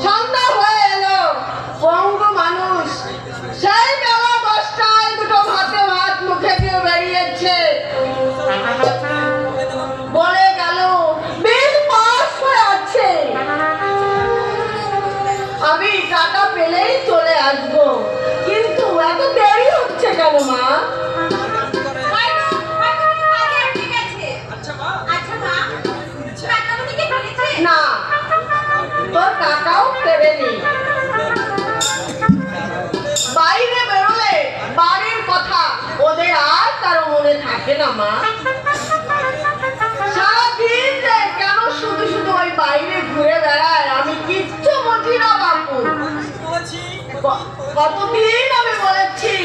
সন্ধ্যা হয়ে এলো, পঙ্গু মানুষ সেই বেলা 10টায় দুটো ভাতে ভাত মুখে দিয়ে বেরিয়েছে, বলে গেল বিল পাস হয়ে আছে, আমি টাকা পেলেই চলে আসবো। কিন্তু এত দেরি হচ্ছে কেন মা? না, তোর টাকাও দেবেনি। বাইরে বেরোলে বাড়ির কথা ওদের আর কারো মনে থাকে না মা। সারাদিন কেন শুধু শুধু ওই বাইরে ঘুরে বেড়ায় আমি কিচ্ছু বুঝি না বাপু। কতদিন আমি বলেছি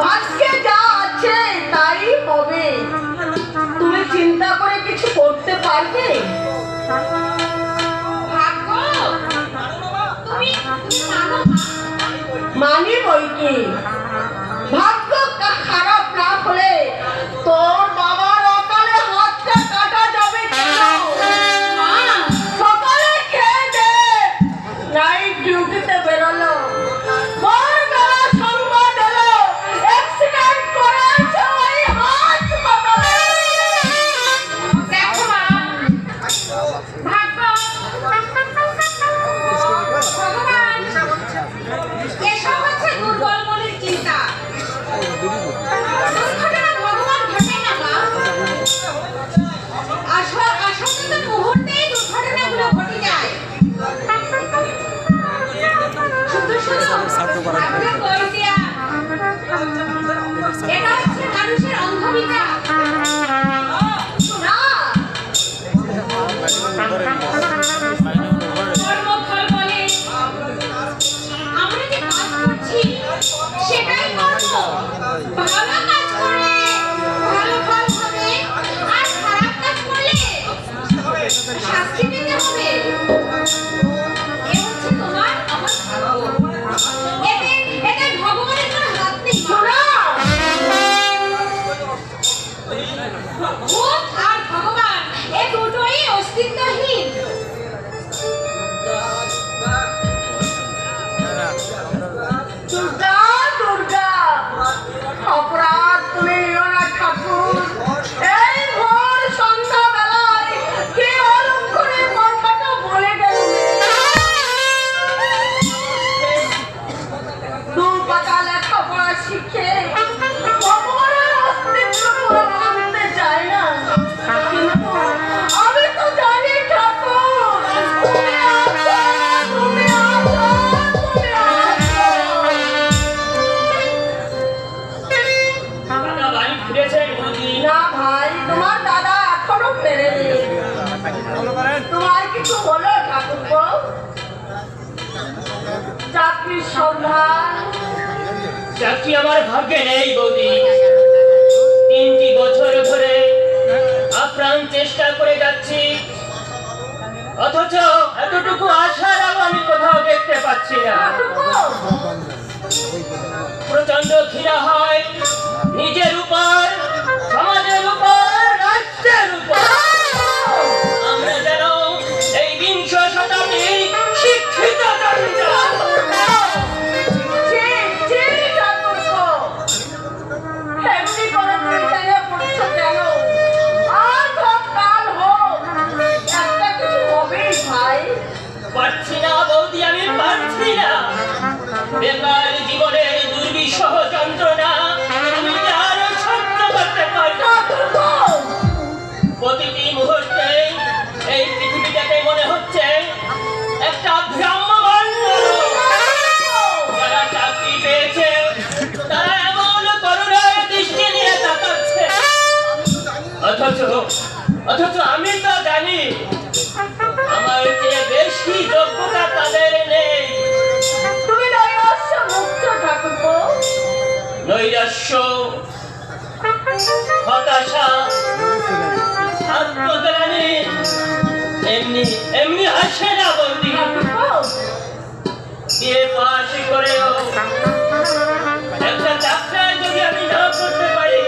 ভাগ্যে যা আছে তাই হবে, তুমি চিন্তা করে কিছু করতে পারবে? মানি বই কি, ভাগ্য খারাপ না হলে তোর বাবার অকালে হাতটা কাটা যাবে কেন? সকালে খেয়ে দে নাইট ডিউটিতে বেরোলো, ভোরবেলা সংবাদ এলো অ্যাক্সিডেন্ট করেছে, ওই হাসপাতালে। দেখো মা, ভাগ্য এসব হচ্ছে দুর্বল মনের চিন্তা। ভগবান ঘটে না মা, আসলে মুহূর্তেই দুর্ঘটনাগুলো ঘটে যায়। শুধু শুধু ভাগ্য কই দিয়া, এটা হচ্ছে মানুষের অন্ধবিশ্বাস। কর্মফল বলে আমরা যে কাজ করছি সেটাই কর্ম। ভালো কাজ করলে ভালো ফল হবে, আর খারাপ কাজ করলে শাস্তি পেতে হবে। এ হচ্ছে তোমার আমার ভাগ্য, এতে ভগবানের কোনো হাত নেই। ভূত আর ভগবান এ দুটোই অস্তিত্বহীন। দুর্গা দুর্গা, অপরাধ তুমি নিও না ঠাকুর। এই ভোর সন্ধ্যা বেলায় কে অলক্ষণে কথাটা বলে গেল? দু পাতা লেখাপড়া শিখে ভগবানের অস্তিত্ব মানতে চায় না, কিন্তু আমি তো জানি ঠাকুর তুমি আছো, তুমি আছো, তুমি আছো। না ভাই, তোমার দাদা এখনো ফেরেনি। তোমার কিছু বলো ঠাকুরপো? চাকরির সন্ধান? চাকরি আমার ভাগ্যে নেই বৌদি। 3টি বছর ধরে আপ্রাণ চেষ্টা করে যাচ্ছি, অথচ এতটুকু আশার আলো আমি কোথাও দেখতে পাচ্ছি না। প্রচন্ড ঘৃণা হয় নিজের উপর, সমাজের উপর, রাষ্ট্রের উপর। আমরা যেন এই 20 শতাব্দীর শিক্ষিত জনতা। এমনি করে তুমি ভেঙে পড়ছো কেন? আর হোক কাল হোক, একটা কিছু হবেই ভাই। পারছি না বৌদি, আমি পারছি না। বেকার জীবনের দুর্বিষহ যন্ত্রণা আমি আর সহ্য করতে পারি না। প্রতিটি মুহূর্তে এই পৃথিবীটাকে মনে হচ্ছে একটা ভ্রাম্যমাণ লোক। যারা চাকরি পেয়েছে তারা এমন করুণার দৃষ্টি নিয়ে তাকাচ্ছে, অথচ আমি তো জানি আমার চেয়ে বেশি যোগ্যতা তাদের নেই। তুমি নৈরাশ্য মুক্ত ঠাকুরপো। নৈরাশ্য, হতাশা, আত্মগ্লানি এমনি আসে না বৌদি। বিয়ে পাশ করেও একটা চাকরি যদি আমি না করতে পারি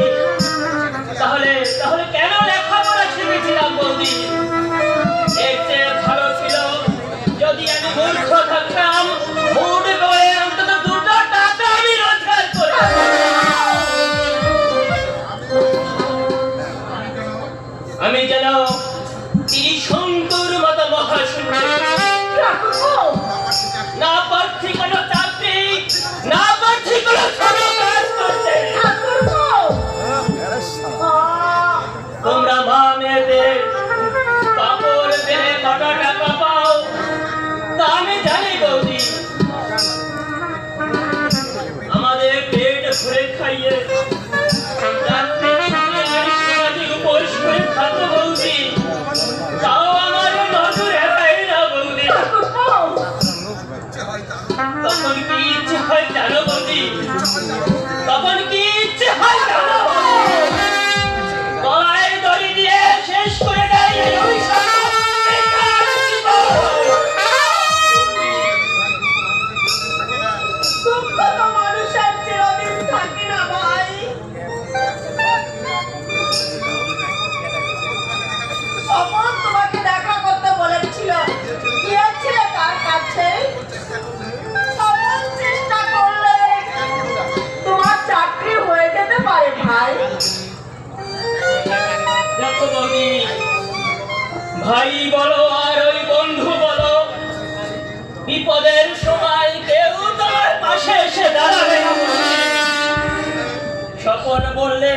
হয় ভাই? দেখো বৌদি, ভাই বলো আর ওই বন্ধু বলো, বিপদের সময় কেউ তোমার পাশে এসে দাঁড়াবে না। স্বপন বললে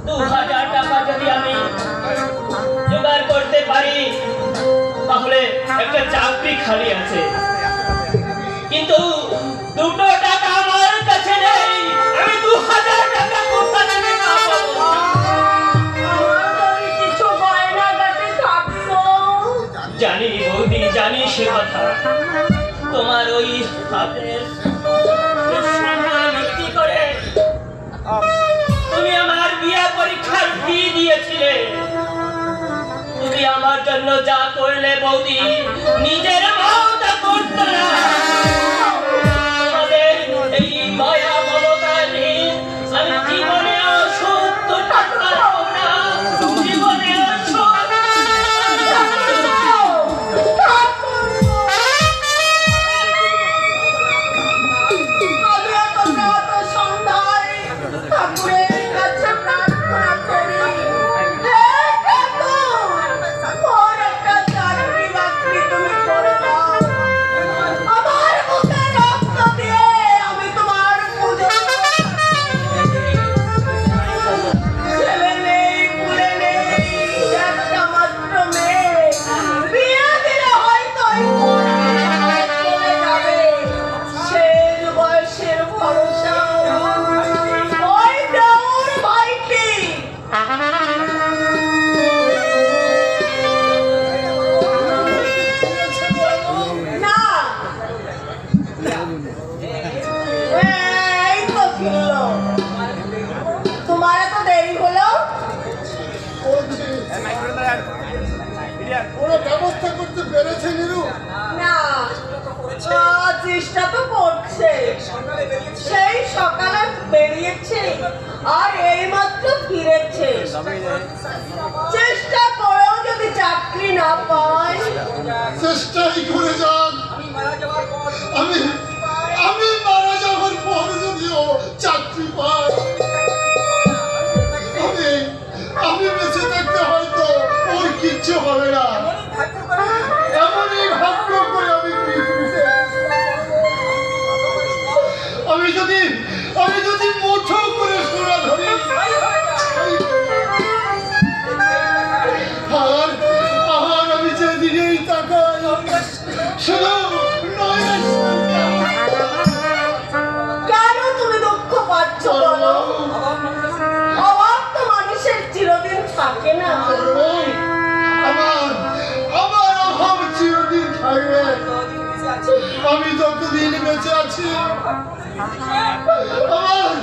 2000 টাকা যদি আমি জোগাড় করতে পারি তাহলে একটা চাকরি খালি আছে, কিন্তু 2 টাকা আমার কাছে নেই। আমি 2000 টাকা কোথা থেকে পাবো? আমার যদি কিছু গয়নাগাটি থাকতো। জানি বৌদি, জানি সে কথা। তোমার ওই হাতের ভিত্তি করে তুমি আমার বিয়ে পরীক্ষার ফি দিয়েছিলে। তুমি আমার জন্য যা করলে বৌদি, নিজের মাও তা করতো না। তোমাদের এই মায়া মমতার ঋণ আমি জীবনেও শোধ করতে পারবো না। জীবনেও শোধ আমি এত রাত সন্ধ্যায় ঠাকুরের কাছে প্রার্থনা করি, হে ঠাকুর, মোর একটা চাকরি বাকরি তুমি করে দাও। আমার বুকে রক্ত দিয়ে আমি তোমার পুজো ছেলে নেই, কুলে নেই, একটা মাত্র মেয়ে। বিয়ে দিলে হয়তো এই চলে যাবে। শেষ বয়সের ভরসা ওই দেওর ভাইটি। না, এই তো ফিরলো। তোমার এত দেরি হলো? কোনো ব্যবস্থা করতে পেরেছে নিরু? না, চেষ্টা তো করছে। সেই সকালে বেরিয়েছে আর এইমাত্র ফিরেছে। চেষ্টা করেও যদি চাকরি না পায়, চেষ্টাই করে যান। আমি আমি মারা যাওয়ার পর যদিও চাকরি পাই, আমি আমি বেঁচে থাকতে হয়তো ওর কিচ্ছু হবে না। এমনই ভাগ্য করে আমি আমি যদি মুঠো করে সোনা ধরি, আর আর আমি যেদিকেই তাকাই শুধু নয়নের কেন তুমি দুঃখ পাচ্ছ বলো? অভাব তো মানুষের চিরদিন থাকে না। আমার আমার অভাব চিরদিন থাকবে। আমি যতদিন বেঁচে আছি আমার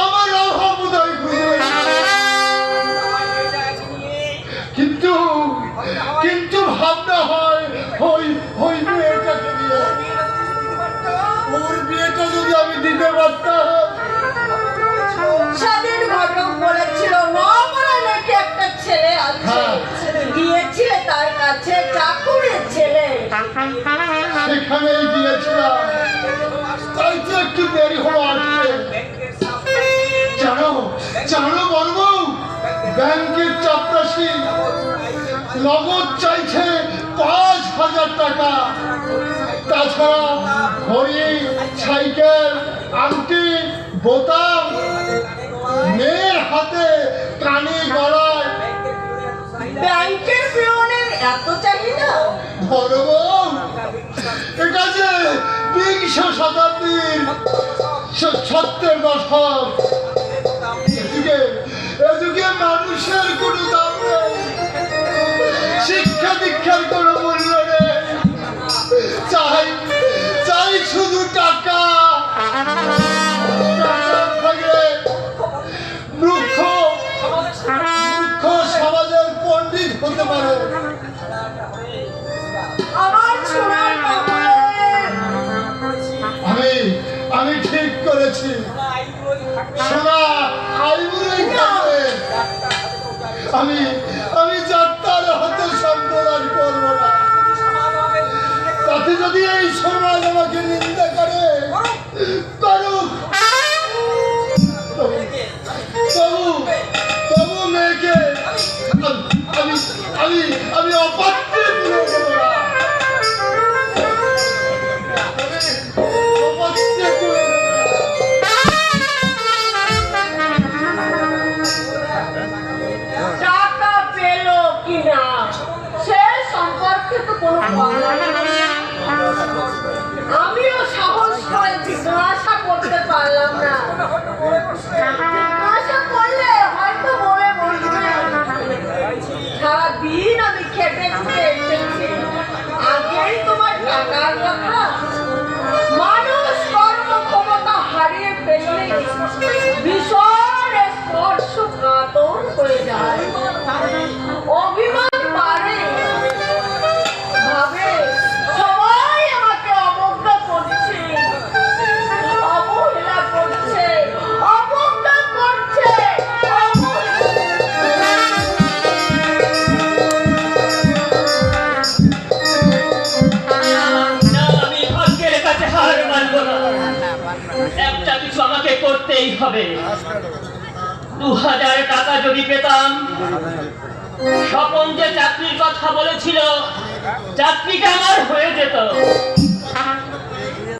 আমার অভাব উদয় করবে। কিন্তু কিন্তু ভাবনা হয় ওই ওই মেয়েটাকে নিয়ে। ওর বিয়েটা যদি আমি দিতে পারতাম। সেদিন ঘটক বলেছিল নবরে নাকি একটা ছেলে আছে, গিয়েছিলে তার কাছে, চাকুরের ছেলে। সেখানেই গিয়েছিলাম, তাই তো একটু দেরি হলো আসতে। জানো জানো বলবো, ব্যাংকের চাপরাশি নগদ চাইছে 5000 টাকা। তাছাড়া ঘড়ি, সাইকেল, আংটি, বোতাম, মেয়ের হাতে, কানে, গলায়। ব্যাংকের পিয়নের এত চাহিদা? ধরবো, এটা যে 20 শতাব্দীর 70 দশক। এযুগে মানুষের কোনো দাম নেই, শিক্ষা দীক্ষার কোনো মূল্য নেই। চাই চাই শুধু টাকা। টাকা থাকলে মূর্খ সমাজের পণ্ডিত হতে পারে। আমার সোনার বাবুয়ের আমি আমি ঠিক করেছি, সোনা আইবুড়োই থাকবে। আমি আমি যাত্রার হাতে সম্প্রদান করবো না। তাতে যদি এই সমাজ আমাকে নিন্দা করে, করুক। আমি অপাত্রে তুলে দেবো না। অপাত্রে তুলে দেবো না। টাকা পেলো কিনা সে সম্পর্কে তো কোনো কথা নেই। আমিও সাহস করে জিজ্ঞাসা করতে পারলাম না। জিজ্ঞাসা করলে হয়তো বলে বসবে সারাদিন আমি খেটে খুঁটে এসেছি, আগেই তোমার টাকার কথা। মানুষ কর্মক্ষমতা হারিয়ে ফেললে ভীষণ স্পর্শকাতর হয়ে যায়, অভিমান বাড়ে, ভাবে সবাই আমাকে অবজ্ঞা করছে, অবহেলা করছে, অবজ্ঞা করছে, না, আমি ভাগ্যের কাছে হার মানবো না। একটা কিছু আমাকে করতেই হবে। 2000 টাকা যদি পেতাম, স্বপন যে চাকরির কথা বলেছিল চাকরিটা আমার হয়ে যেত।